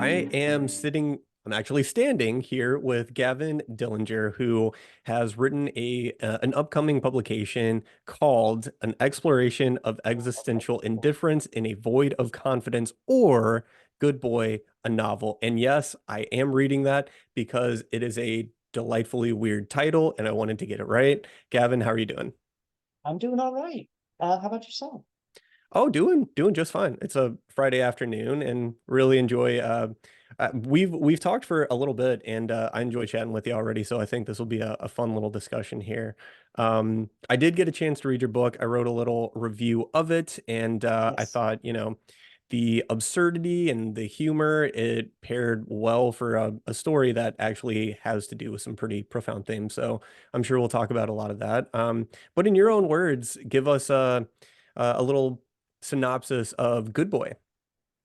I'm actually standing here with Gavin Dillinger, who has written an upcoming publication called An Exploration of Existential Indifference in a Void of Confidence, or Good Boy, a Novel. And yes, I am reading that because it is a delightfully weird title, and I wanted to get it right. Gavin, how are you doing? I'm doing all right. How about yourself? Oh, doing just fine. It's a Friday afternoon and really enjoy we've talked for a little bit and I enjoy chatting with you already, so I think this will be a fun little discussion here. I did get a chance to read your book. I wrote a little review of it and I Yes. thought, the absurdity and the humor, it paired well for a story that actually has to do with some pretty profound themes. So I'm sure we'll talk about a lot of that. But in your own words, give us a little synopsis of Good Boy,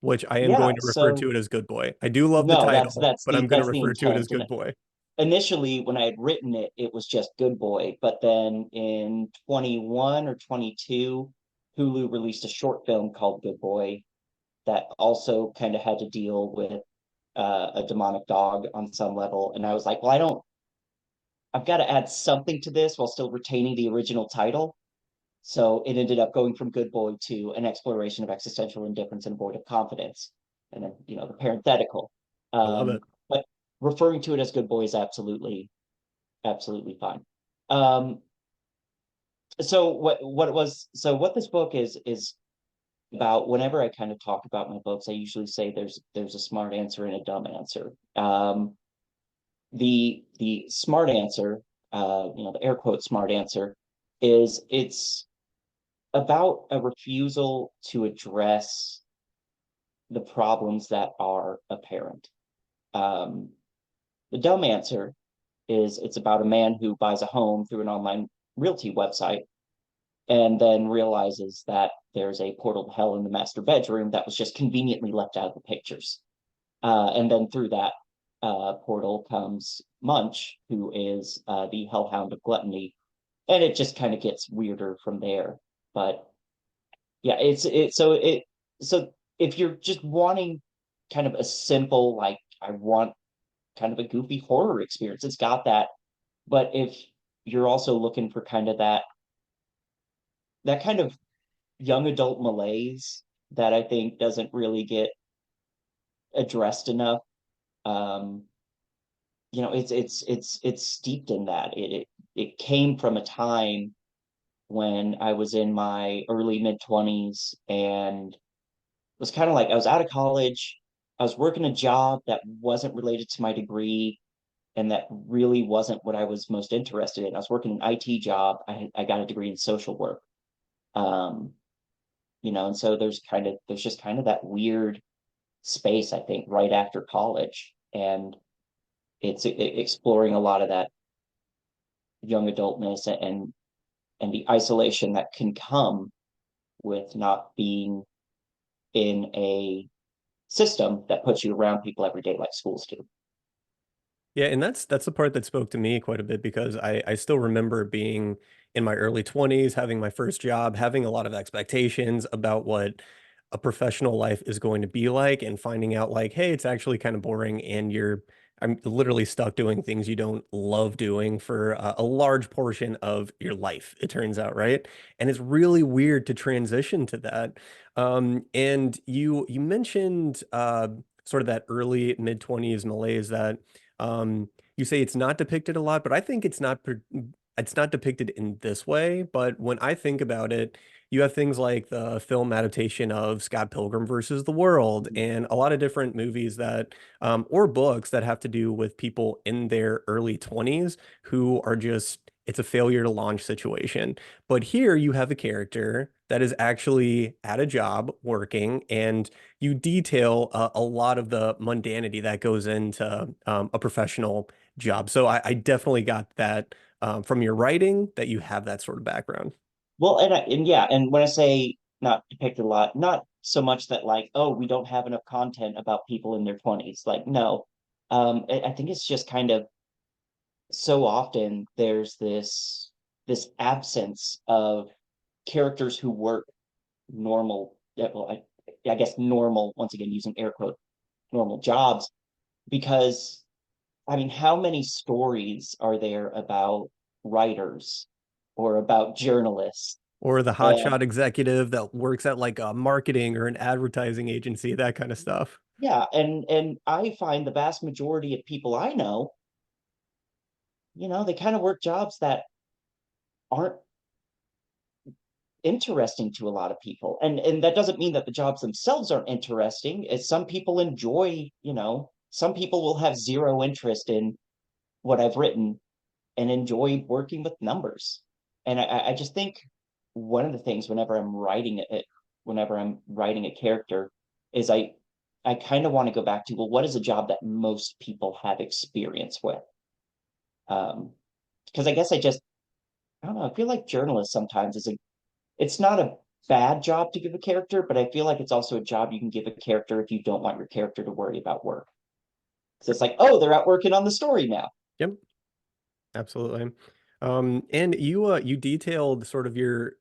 which I am Yeah. going to refer So to it as Good Boy. I do love the no, that's title, that's but the I'm going to that's the refer to it as intent. And Good Boy. initially, when I had written it, it was just Good Boy. But then in 21 or 22, Hulu released a short film called Good Boy that also kind of had to deal with a demonic dog on some level. And I was like, well, I've got to add something to this while still retaining the original title. So it ended up going from Good Boy to an exploration of existential indifference and void of confidence. And then, the parenthetical. I love it. But referring to it as Good Boy is absolutely fine. Um, what this book is about. Whenever I kind of talk about my books, I usually say there's a smart answer and a dumb answer. The smart answer, the air quote smart answer, is it's about a refusal to address the problems that are apparent. Um, the dumb answer is it's about a man who buys a home through an online realty website and then realizes that there's a portal to hell in the master bedroom that was just conveniently left out of the pictures. And then through that portal comes Munch, who is the hellhound of gluttony, and it just kind of gets weirder from there. But yeah, so if you're just wanting kind of a simple, like, I want kind of a goofy horror experience, it's got that. But if you're also looking for kind of that kind of young adult malaise that I think doesn't really get addressed enough, um it's steeped in that. It came from a time when I was in my early mid 20s and was kind of like, I was out of college. I was working a job that wasn't related to my degree and that really wasn't what I was most interested in. I was working an IT job. I got a degree in social work. Um, and so there's just kind of that weird space, I think, right after college. And exploring a lot of that young adultness and the isolation that can come with not being in a system that puts you around people every day like schools do. Yeah, and that's the part that spoke to me quite a bit because I still remember being in my early 20s, having my first job, having a lot of expectations about what a professional life is going to be like, and finding out like, hey, it's actually kind of boring and I'm literally stuck doing things you don't love doing for a large portion of your life, it turns out, right? And it's really weird to transition to that. And you mentioned sort of that early mid 20s malaise that you say it's not depicted a lot, but I think it's not depicted in this way. But when I think about it, you have things like the film adaptation of Scott Pilgrim versus the World, and a lot of different movies that, or books that have to do with people in their early 20s who are just, it's a failure to launch situation. But here you have a character that is actually at a job working, and you detail a lot of the mundanity that goes into a professional job. So I definitely got that from your writing that you have that sort of background. Well, and yeah, and when I say not depicted a lot, not so much that, like, oh, we don't have enough content about people in their 20s. Like, no. I think it's just kind of, so often there's this absence of characters who work normal, yeah, well, I guess normal, once again using air quote, normal jobs. Because I mean, how many stories are there about writers or about journalists? Or the And hotshot executive that works at like a marketing or an advertising agency, that kind of stuff. yeah, and I find the vast majority of people I know, they kind of work jobs that aren't interesting to a lot of people. And that doesn't mean that the jobs themselves aren't interesting. As some people enjoy, some people will have zero interest in what I've written and enjoy working with numbers. And I just think one of the things whenever I'm writing a character, is I kind of want to go back to, well, what is a job that most people have experience with? Um, because I guess I don't know, I feel like journalist sometimes it's not a bad job to give a character, but I feel like it's also a job you can give a character if you don't want your character to worry about work. So it's like, oh, they're out working on the story now. Yep, absolutely. And you detailed sort of your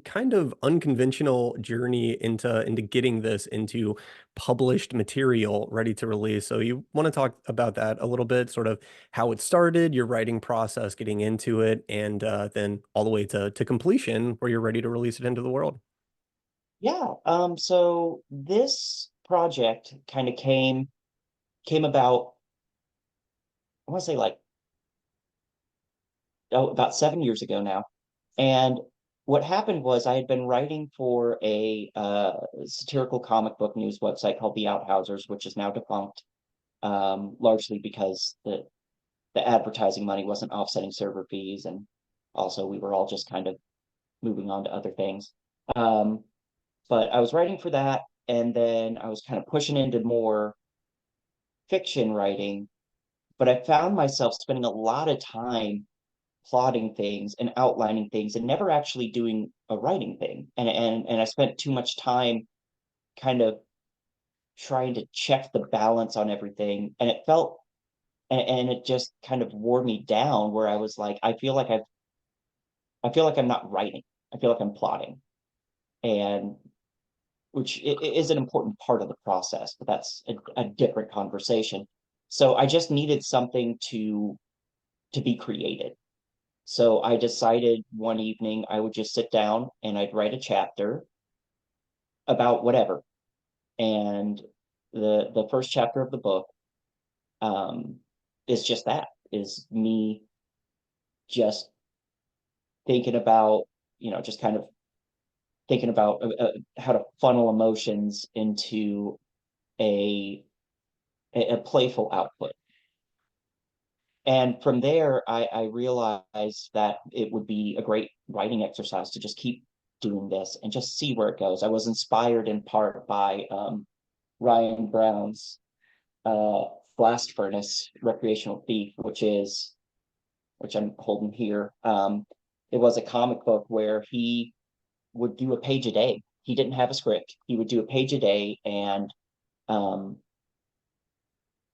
kind of unconventional journey into getting this into published material ready to release. So you want to talk about that a little bit, sort of how it started, your writing process, getting into it, and then all the way to completion where you're ready to release it into the world. Yeah. So this project kind of came about, I want to say like, oh, about 7 years ago now. And what happened was I had been writing for a satirical comic book news website called The Outhousers, which is now defunct, largely because the advertising money wasn't offsetting server fees, and also we were all just kind of moving on to other things. Um, but I was writing for that, and then I was kind of pushing into more fiction writing, but I found myself spending a lot of time plotting things and outlining things and never actually doing a writing thing. And I spent too much time kind of trying to check the balance on everything. And and it just kind of wore me down, where I was like, I feel like I'm not writing. I feel like I'm plotting. And which is an important part of the process, but that's a different conversation. So I just needed something to be created. So I decided one evening I would just sit down and I'd write a chapter about whatever. And the first chapter of the book, um, is just that, is me just thinking about, just kind of thinking about how to funnel emotions into a a playful output. And from there, I realized that it would be a great writing exercise to just keep doing this and just see where it goes. I was inspired in part by Ryan Brown's uh, Blast Furnace Recreational Thief, which I'm holding here. It was a comic book where he would do a page a day. He didn't have a script. He would do a page a day, and um,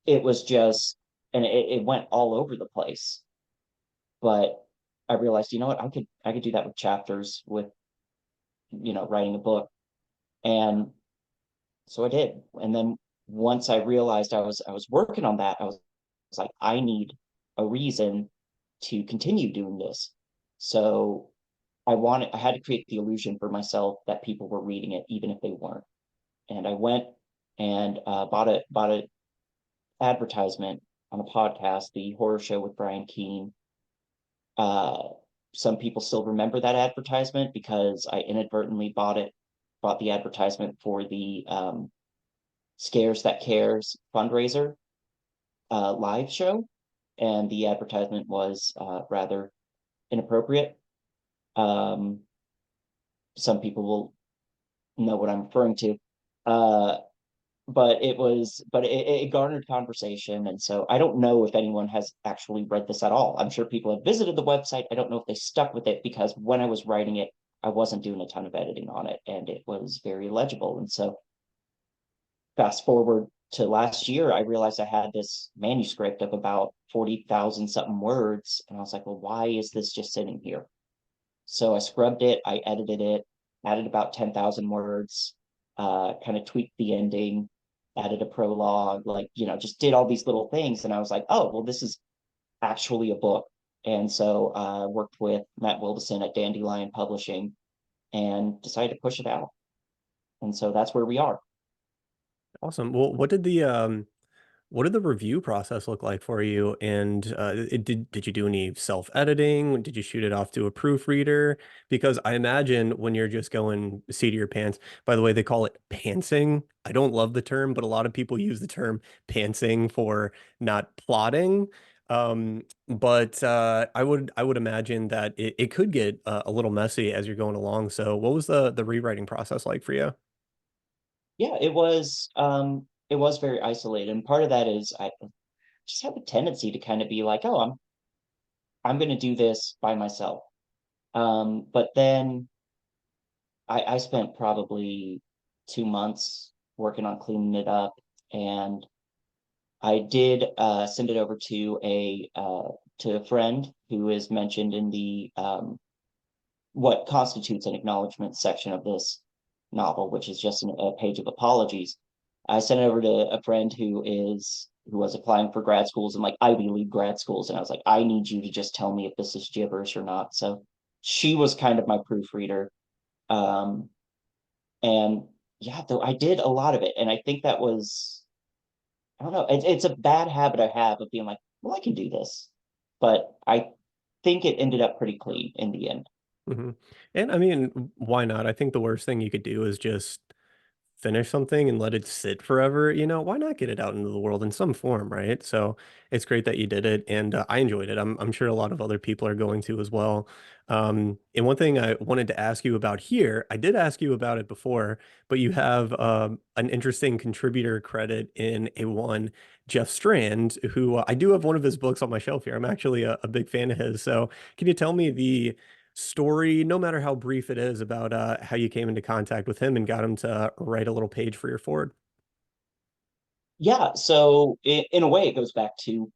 it was just, and it went all over the place. But I realized, you know what, I could do that with chapters, with writing a book. And so I did. And then once I realized I was working on that, I was like, I need a reason to continue doing this. So I had to create the illusion for myself that people were reading it even if they weren't. And I went and bought a advertisement on a podcast, the horror show with Brian Keene. Uh, some people still remember that advertisement because I inadvertently bought the advertisement for the Scares That Cares fundraiser live show, and the advertisement was rather inappropriate. Um, some people will know what I'm referring to. Uh, but it garnered conversation. And so I don't know if anyone has actually read this at all. I'm sure people have visited the website. I don't know if they stuck with it, because when I was writing it, I wasn't doing a ton of editing on it, and it was very legible. And so fast forward to last year, I realized I had this manuscript of about 40,000 something words. And I was like, well, why is this just sitting here? So I scrubbed it, I edited it, added about 10,000 words, kind of tweaked the ending, added a prologue, like, just did all these little things. And I was like, oh, well, this is actually a book. And so I worked with Matt Wildison at Dandelion Publishing and decided to push it out. And so that's where we are. Awesome. Well, what did the review process look like for you? And did you do any self-editing? Did you shoot it off to a proofreader? Because I imagine when you're just going seat of your pants, by the way, they call it pantsing. I don't love the term, but a lot of people use the term pantsing for not plotting. But I would imagine that it could get a little messy as you're going along. So what was the rewriting process like for you? Yeah, it was very isolated. And part of that is I just have a tendency to kind of be like, oh, I'm gonna do this by myself. But then I spent probably 2 months working on cleaning it up, and I did send it over to a friend who is mentioned in the what constitutes an acknowledgement section of this novel, which is just a page of apologies. I sent it over to a friend who was applying for grad schools and like Ivy League grad schools, and I was like, I need you to just tell me if this is gibberish or not. So she was kind of my proofreader, um, and yeah, though I did a lot of it, and I think that was I don't know, it's a bad habit I have of being like, well, I can do this, but I think it ended up pretty clean in the end. Hmm. And I mean, why not? I think the worst thing you could do is just finish something and let it sit forever. Why not get it out into the world in some form, right? So it's great that you did it, and I enjoyed it. I'm sure a lot of other people are going to as well. And one thing I wanted to ask you about here, I did ask you about it before, but you have an interesting contributor credit in a one, Jeff Strand, who I do have one of his books on my shelf here. I'm actually a big fan of his. So can you tell me the story, no matter how brief it is, about how you came into contact with him and got him to write a little page for your forward? Yeah, so in a way, it goes back to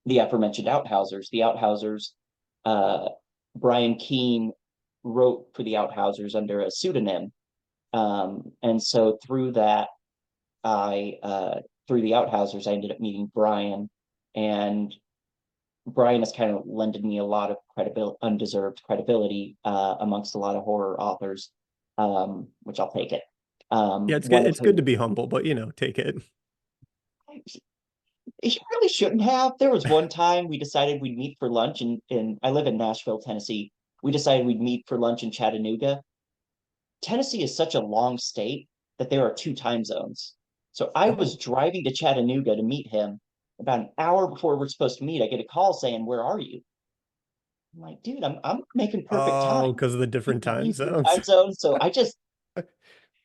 the aforementioned Outhousers. The Outhousers, uh, Brian Keene wrote for the Outhousers under a pseudonym, and so through the Outhousers, I ended up meeting Brian, and Brian has kind of lended me a lot of undeserved credibility amongst a lot of horror authors, which I'll take it. Yeah, it's good. One of It's good to whom be humble, but take it. he really shouldn't have. There was one time we decided we'd meet for lunch, and I live in Nashville, Tennessee. We decided we'd meet for lunch in Chattanooga. Tennessee is such a long state that there are two time zones. So I was Oh, driving to Chattanooga to meet him. About an hour before we're supposed to meet, I get a call saying, "Where are you?" I'm like, "Dude, I'm making perfect oh, time." because of the You different can time leave your zones. time zone. So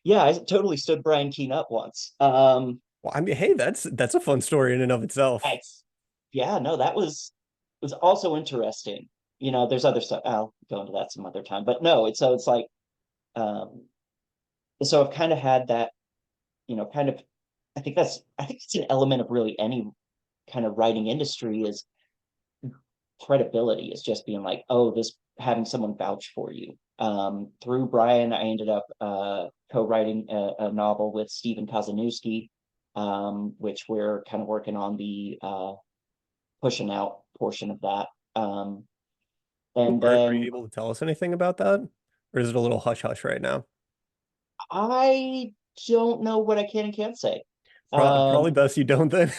yeah, I totally stood Brian Keene up once. Well, I mean, hey, that's a fun story in and of itself. I, yeah, no, that was also interesting. There's other stuff. I'll go into that some other time. But no, it's like um so I've kind of had that, kind of I think it's an element of really any kind of writing industry is credibility is just being like, oh, this having someone vouch for you. Through Brian, I ended up co-writing a novel with Stephen Kazanowski, which we're kind of working on the pushing out portion of that. Cool. And Are you then able to tell us anything about that? Or is it a little hush hush right now? I don't know what I can and can't say. Probably Um, best you don't then.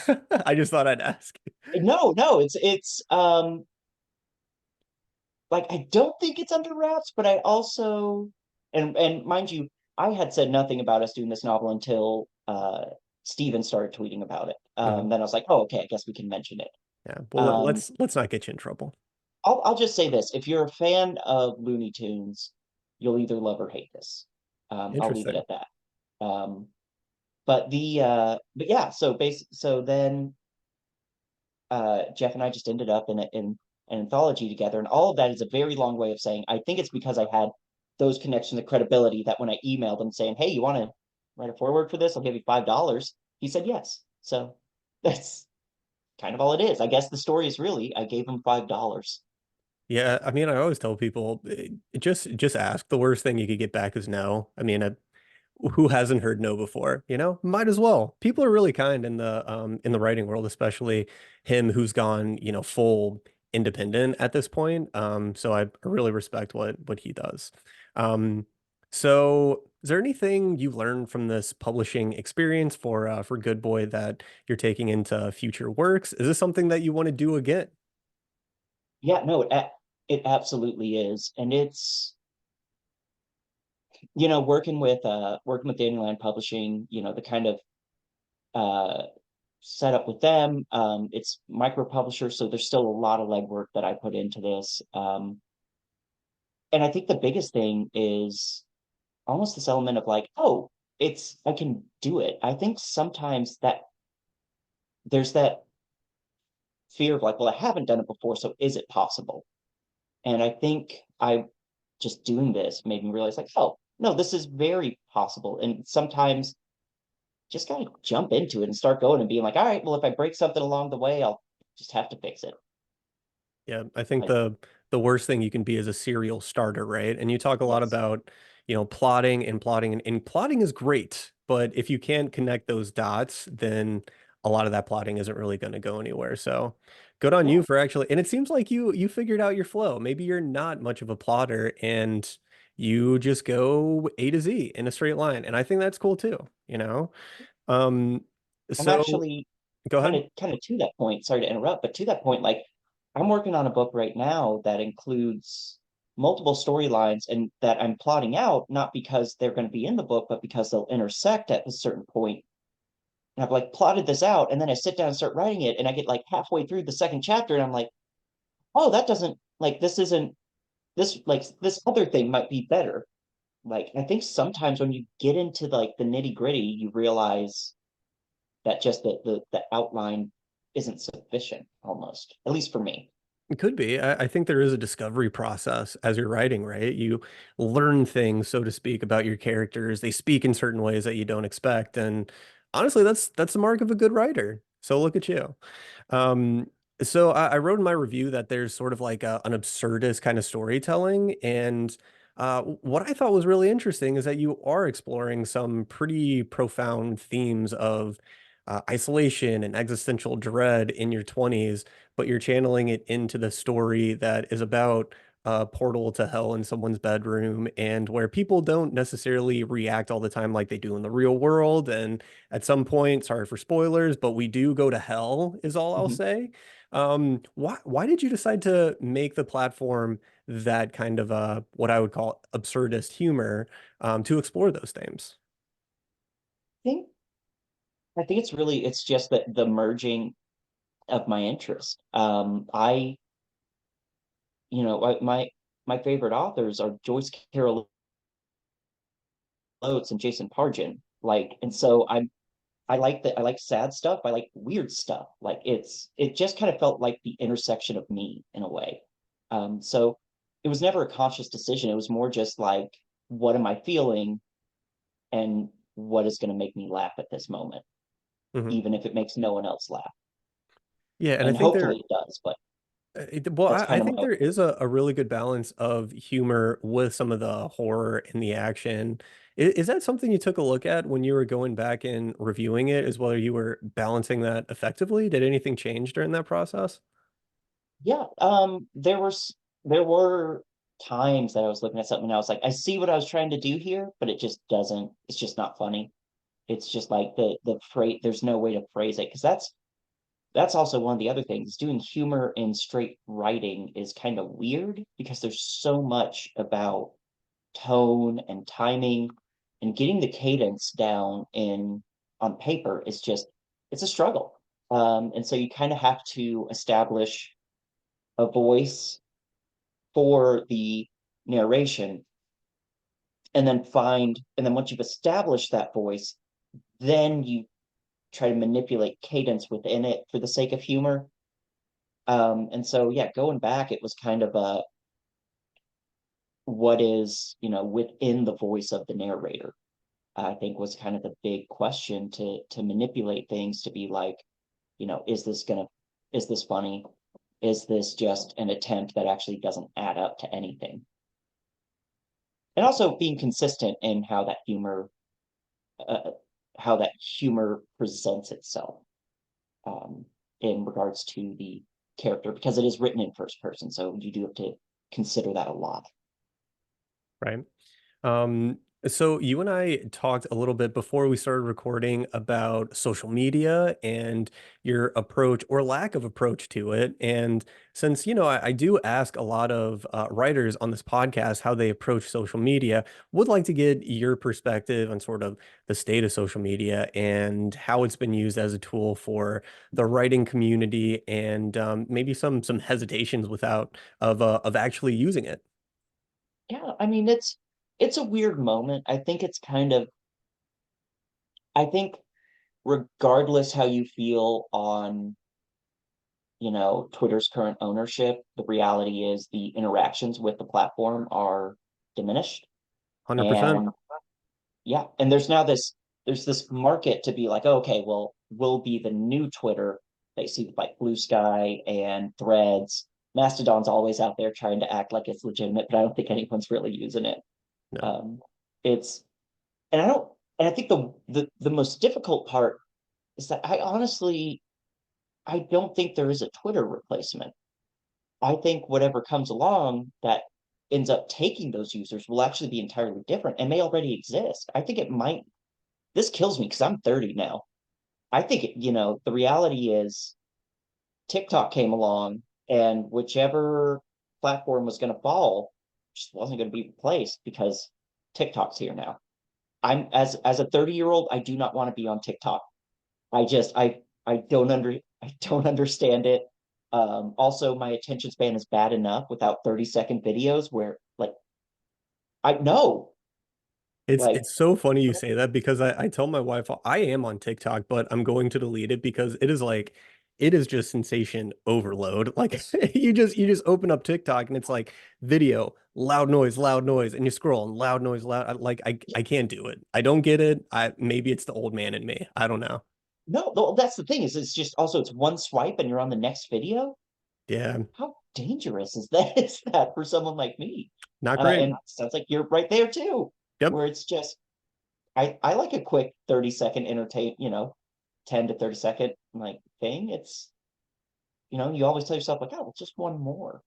I just thought I'd ask. no, it's like I don't think it's under wraps, but I also and mind you, I had said nothing about us doing this novel until Steven started tweeting about it. Mhm. Then I was like, oh, okay, I guess we can mention it. Yeah. Well, Um, let's not get you in trouble. I'll just say this: if you're a fan of Looney Tunes, you'll either love or hate this. I'll leave it Interesting. at that. Um, but yeah, so then Jeff and I just ended up in an anthology together, and all of that is a very long way of saying I think it's because I had those connections of credibility that when I emailed him saying, "Hey, you want to write a foreword for this? I'll give you $5." He said yes. So that's kind of all it is. I guess the story is really I gave him $5. Yeah, I mean, I always tell people just ask. The worst thing you could get back is no. I mean, who hasn't heard no before, you know? Might as well. People are really kind in the writing world, especially him who's gone, you know, full independent at this point. So I really respect what he does. Um, so is there anything you learned from this publishing experience for Good Boy that you're taking into future works? Is this something that you want to do again? Yeah, no, it absolutely is. And it's, working with Dandelion Publishing, the kind of uh setup with them. It's micro publisher, so there's still a lot of legwork that I put into this. And I think the biggest thing is almost this element of like, oh, I can do it. I think sometimes that there's that fear of like, well, I haven't done it before, so is it possible? And I think I just doing this made me realize like, oh, no, this is very possible. And sometimes just gotta jump into it and start going and being like, all right, well, if I break something along the way, I'll just have to fix it. Yeah, I think But the worst thing you can be is a serial starter, right? And you talk a lot yes, about, you know, and plotting is great, but if you can't connect those dots, then a lot of that plotting isn't really going to go anywhere. So, good on yeah, you for actually, and it seems like you figured out your flow. Maybe you're not much of a plotter and you just go A to Z in a straight line, and I think that's cool too, you know? Um, I'm so actually go kind ahead. of kind of to that point. Sorry to interrupt, but to that point, like I'm working on a book right now that includes multiple storylines and that I'm plotting out not because they're going to be in the book, but because they'll intersect at a certain point. And I've like plotted this out, and then I sit down and start writing it, and I get like halfway through the second chapter, and I'm like, oh, that doesn't like this isn't this like this other thing might be better. Like I think sometimes when you get into like the nitty gritty, you realize that just the outline isn't sufficient almost, at least for me. It could be. I think there is a discovery process as you're writing, right? You learn things, so to speak, about your characters. They speak in certain ways that you don't expect. And honestly, that's the mark of a good writer. So look at you. Um, so I wrote in my review that there's sort of like an absurdist kind of storytelling. And what I thought was really interesting is that you are exploring some pretty profound themes of isolation and existential dread in your 20s, but you're channeling it into the story that is about a portal to hell in someone's bedroom and where people don't necessarily react all the time like they do in the real world. And at some point, sorry for spoilers, but we do go to hell, is all I'll Mhm. say. Why did you decide to make the platform that kind of what I would call absurdist humor to explore those themes? think I think it's just that the merging of my interest. My favorite authors are Joyce Carol Oates and Jason Pargin. Like, and so I like sad stuff. I like weird stuff. Like it just kind of felt like the intersection of me in a way. So it was never a conscious decision. It was more just like, what am I feeling and what is going to make me laugh at this moment, Mhm. even if it makes no one else laugh. Yeah, and I And think hopefully it does, but well, that's I kind of think my there is a really good balance of humor with some of the horror and the action. Is that something you took a look at when you were going back and reviewing it, as whether you were balancing that effectively? Did anything change during that process? yeah. There were times that I was looking at something and I was like, I see what I was trying to do here, but it just doesn't. It's just not funny. It's just like the phrase. There's no way to phrase it because that's also one of the other things. Doing humor in straight writing is kind of weird because there's so much about tone and timing and getting the cadence down in on paper is just it's a struggle. And so you kind of have to establish a voice for the narration and then once you've established that voice, then you try to manipulate cadence within it for the sake of humor. And so yeah, going back, it was kind of a what is, within the voice of the narrator, I think was kind of the big question to manipulate things to be like, is this funny? Is this just an attempt that actually doesn't add up to anything? And also being consistent in how that humor uh, how that humor presents itself, um, in regards to the character, because it is written in first person, so you do have to consider that a lot. Right. So you and I talked a little bit before we started recording about social media and your approach or lack of approach to it. And since, I do ask a lot of writers on this podcast how they approach social media, would like to get your perspective on sort of the state of social media and how it's been used as a tool for the writing community and maybe some hesitations without of actually using it. Yeah, I mean, it's a weird moment. I think it's kind of, I think regardless how you feel on, Twitter's current ownership, the reality is the interactions with the platform are diminished. 100%. And yeah, and there's this market to be like, oh, okay, well, we'll be the new Twitter they see with like Blue Sky and Threads. Mastodon's always out there trying to act like it's legitimate, but I don't think anyone's really using it. No. Um, it's and I don't and I think the most difficult part is that I don't think there is a Twitter replacement. I think whatever comes along that ends up taking those users will actually be entirely different and may already exist. I think it might. This kills me because I'm 30 now. I think the reality is TikTok came along, and whichever platform was going to fall just wasn't going to be replaced because TikTok's here now. I'm as a 30-year-old, I do not want to be on TikTok. I I don't understand it. Also, my attention span is bad enough without 30-second videos where like I know like It's so funny you say that because I tell my wife I am on TikTok, but I'm going to delete it because it is just sensation overload. Like you just open up TikTok and it's like video, loud noise, and you scroll and loud noise, loud like I can't do it. I don't get it. I maybe it's the old man in me. I don't know. no, that's the thing is it's just also it's one swipe and you're on the next video. Yeah, How dangerous is that? Is that for someone like me? not great. And sounds like you're right there too, Yep. where it's just I like a quick 30-second 10 to 30 second like thing. It's you always tell yourself like, oh, well, just one more.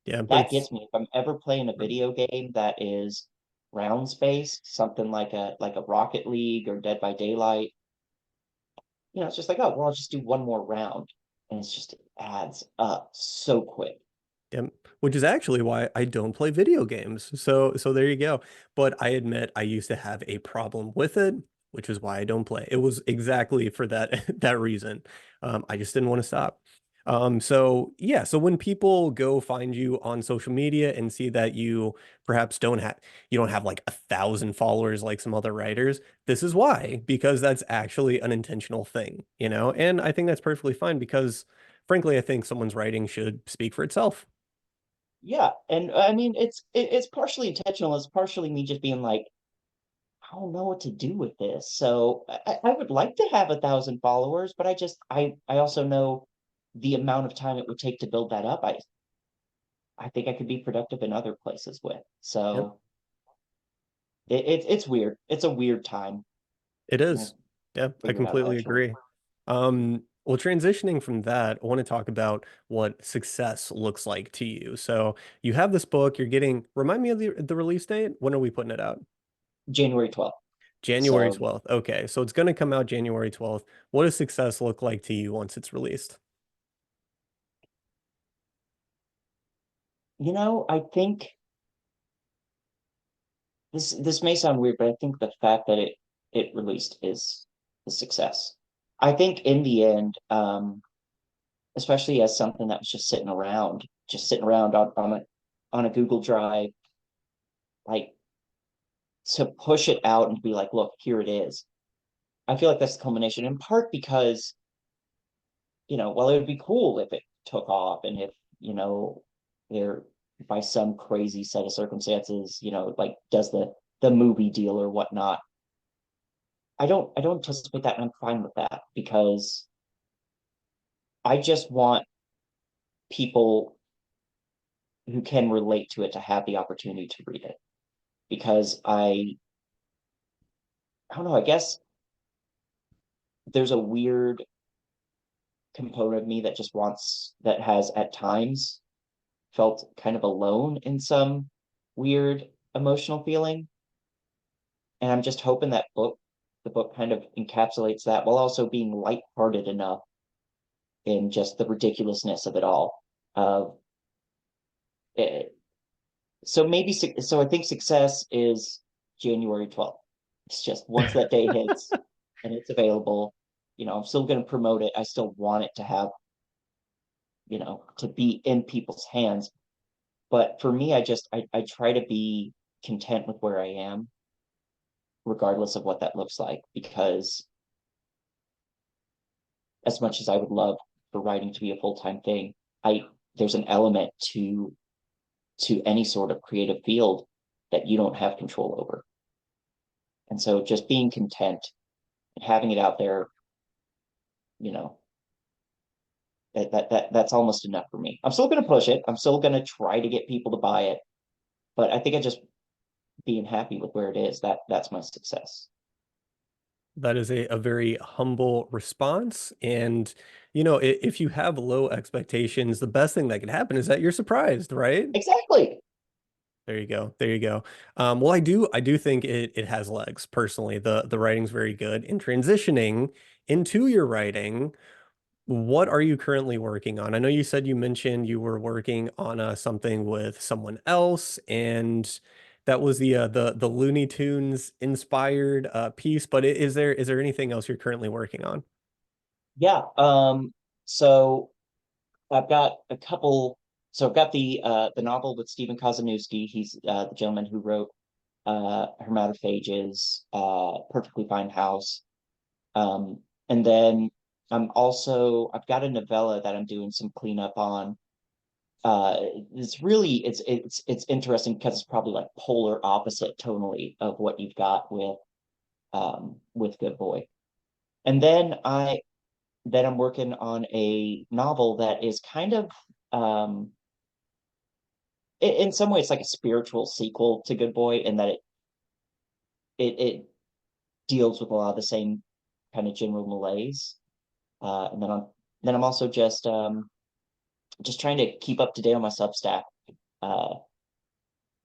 Yeah, That gets me. If I'm ever playing a video game that is rounds based, something like a Rocket League or Dead by Daylight, it's just like, oh, well, I'll just do one more round. And it's just it adds up so quick. Yep. Which is actually why I don't play video games. So there you go. But I admit I used to have a problem with it, which is why I don't play. It was exactly for that that reason. I just didn't want to stop. So yeah, so when people go find you on social media and see that you perhaps don't have like 1,000 followers like some other writers, this is why, because that's actually an intentional thing, And I think that's perfectly fine because frankly, I think someone's writing should speak for itself. Yeah, and I mean it's partially intentional. It's partially me just being like, I don't know what to do with this. So I would like to have 1,000 followers, but I also know the amount of time it would take to build that up. I think I could be productive in other places with. Yep. So it's weird. It's a weird time. It I'll is. Yeah, I figure it out completely eventually. agree. Well, transitioning from that, I want to talk about what success looks like to you. So you have this book, remind me of the release date. When are we putting it out? January 12th. January So, 12th. Okay, so it's going to come out January 12th. What does success look like to you once it's released? I think this may sound weird, but I think the fact that it released is a success. I think in the end, especially as something that was just sitting around on a Google Drive, like to push it out and be like, look, here it is. I feel like that's the culmination in part because, while it would be cool if it took off and if, there by some crazy set of circumstances, like does the movie deal or whatnot. I don't anticipate that and I'm fine with that because I just want people who can relate to it to have the opportunity to read it because I don't know, I guess there's a weird component of me that just wants, that has at times felt kind of alone in some weird emotional feeling. And I'm just hoping that the book kind of encapsulates that while also being lighthearted enough in just the ridiculousness of it all. Uh, it, so maybe, so I think success is January 12th. It's just once that day hits and it's available, I'm still going to promote it. I still want it to have, to be in people's hands. But for me, I try to be content with where I am, regardless of what that looks like, because as much as I would love for writing to be a full-time thing, I there's an element to any sort of creative field that you don't have control over. And so just being content and having it out there, you know, that's almost enough for me. I'm still gonna push it. I'm still gonna try to get people to buy it, but I think I just being happy with where it is, that's my success. That is a very humble response. And, if you have low expectations, the best thing that could happen is that you're surprised, right? Exactly. There you go. There you go. Well, I do think it has legs personally. The writing's very good. In transitioning into your writing, what are you currently working on? I know you said you mentioned you were working on something with someone else, and that was the Looney Tunes inspired piece. But is there anything else you're currently working on? Yeah. So I've got a couple. So I've got the novel with Stephen Kazanowski. He's the gentleman who wrote Hermatophages, Perfectly Fine House. And then I've got a novella that I'm doing some cleanup on. Uh, it's really it's interesting because it's probably like polar opposite tonally of what you've got with Good Boy. And then I'm working on a novel that is kind of um in some ways like a spiritual sequel to Good Boy in that it deals with a lot of the same kind of general malaise. And then I'm also just trying to keep up to date on my Substack. Uh,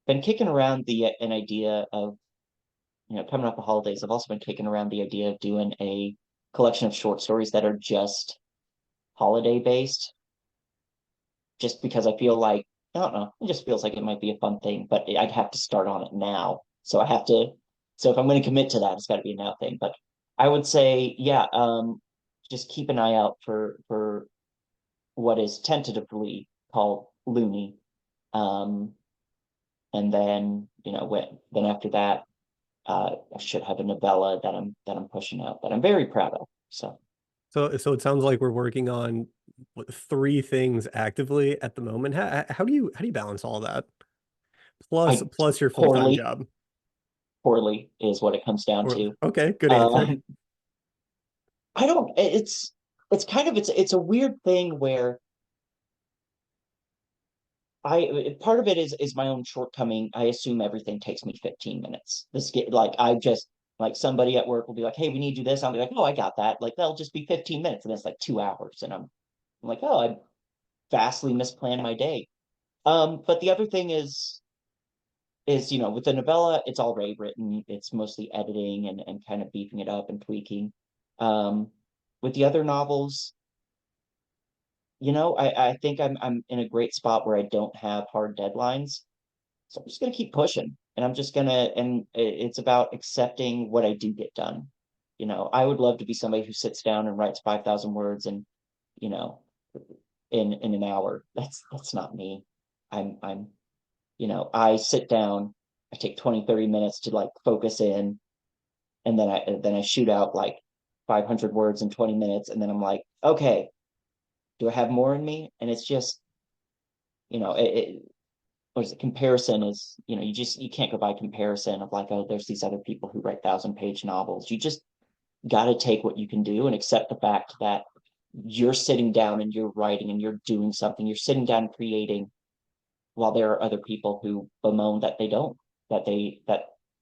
been kicking around the an idea of, coming up the holidays. I've also been kicking around the idea of doing a collection of short stories that are just holiday based, just because I feel like, I don't know, it just feels like it might be a fun thing, but I'd have to start on it now. So if I'm going to commit to that, it's got to be a now thing. But I would say, yeah, just keep an eye out for what is tentatively called Looney. Um, and then, then after that, I should have a novella that I'm pushing out that I'm very proud of. So So it sounds like we're working on three things actively at the moment. How do you balance all that? Plus I plus your full-time poorly, job. poorly is what it comes down Or to. okay, good answer. Um, I don't. It's kind of it's a weird thing where I part of it is my own shortcoming. I assume everything takes me 15 minutes. This get like I just like somebody at work will be like, "Hey, we need you this." I'll be like, "Oh, I got that." Like that'll just be 15 minutes, and it's like 2 hours, and I'm like, "Oh, I vastly misplanned my day." But the other thing is with the novella, it's already written. It's mostly editing and kind of beefing it up and tweaking. Um, with the other novels, I think I'm in a great spot where I don't have hard deadlines. So I'm just gonna keep pushing. And I'm just gonna and it's about accepting what I do get done. I would love to be somebody who sits down and writes 5,000 words and, you know, in an hour. That's not me. I'm I sit down, I take 20, 30 minutes to like focus in, and then I shoot out like 500 words in 20 minutes, and then I'm like, okay, do I have more in me? And it's just, it what is it, comparison is, you can't go by comparison of like, oh, there's these other people who write 1,000-page novels. You just got to take what you can do and accept the fact that you're sitting down and you're writing and you're doing something. You're sitting down creating, while there are other people who bemoan that they don't, that they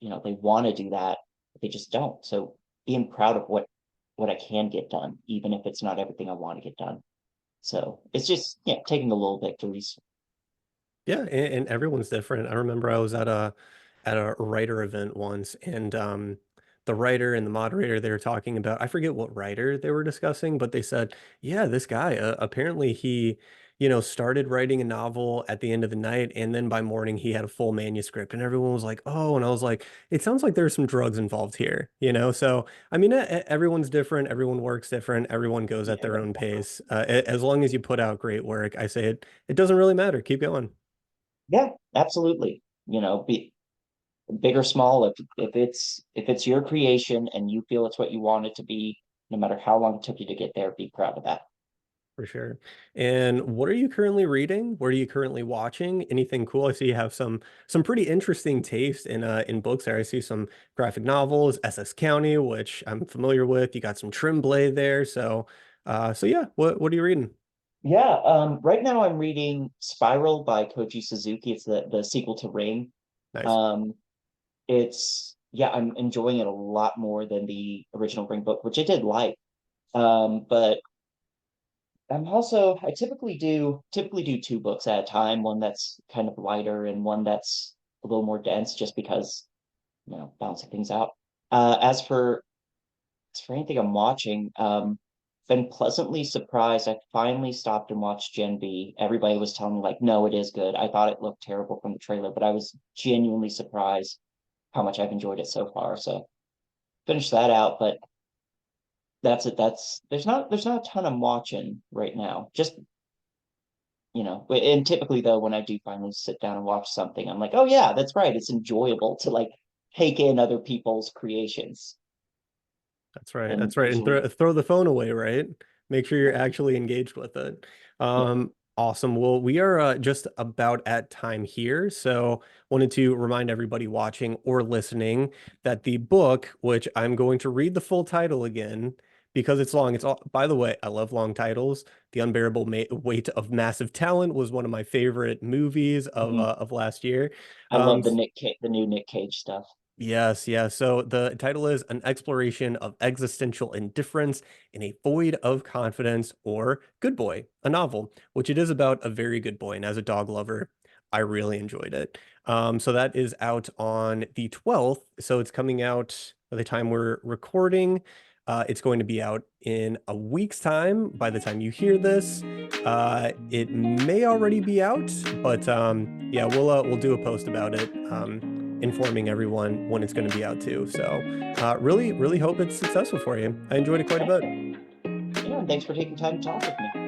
want to do that. they just don't. So being proud of what I can get done, even if it's not everything I want to get done. So it's just, yeah, taking the little victories. Yeah, and everyone's different. I remember I was at a writer event once, and the writer and the moderator they were talking about, I forget what writer they were discussing, but they said, yeah, this guy apparently he, started writing a novel at the end of the night, and then by morning he had a full manuscript, and everyone was like, oh, and I was like, it sounds like there's some drugs involved here, you know? So I mean, everyone's different, everyone works different, everyone goes at Yeah, their own pace. As long as you put out great work, I say it doesn't really matter. Keep going. yeah, absolutely. Be big or small, if it's your creation and you feel it's what you want it to be, no matter how long it took you to get there, be proud of that. For sure. And what are you currently reading? What are you currently watching? Anything cool? I see you have some pretty interesting taste in books there. I see some graphic novels, SS County, which I'm familiar with. You got some Tremblay there. So yeah, what are you reading? Yeah, right now I'm reading Spiral by Koji Suzuki. It's the sequel to Ring. Nice. Um, yeah, I'm enjoying it a lot more than the original Ring book, which I did like. But I typically do two books at a time, one that's kind of lighter and one that's a little more dense, just because, balancing things out. As for anything I'm watching, been pleasantly surprised. I finally stopped and watched Gen B. Everybody was telling me like, no, it is good. I thought it looked terrible from the trailer, but I was genuinely surprised how much I've enjoyed it so far. So finish that out, but that's it. There's not a ton I'm watching right now. Just, and typically though, when I do finally sit down and watch something, I'm like, oh yeah, that's right. It's enjoyable to like take in other people's creations. That's right. And That's right. And usually, throw the phone away, right? Make sure you're yeah, actually engaged with it. yeah. Awesome. Well, we are just about at time here. So wanted to remind everybody watching or listening that the book, which I'm going to read the full title again because it's long. It's all, by the way, I love long titles. The Unbearable Weight of Massive Talent was one of my favorite movies Mhm. of last year. I love Um, the new Nick Cage stuff. Yes, yes. So the title is An Exploration of Existential Indifference in a Void of Confidence, or Good Boy, a novel, which it is about a very good boy. And as a dog lover, I really enjoyed it. So that is out on the 12th. So it's coming out by the time we're recording. It's going to be out in a week's time by the time you hear this. It may already be out, but yeah, we'll do a post about it. Informing everyone when it's going to be out too. So, really hope it's successful for you. I enjoyed it quite a Thank bit. you. Yeah, and thanks for taking time to talk with me.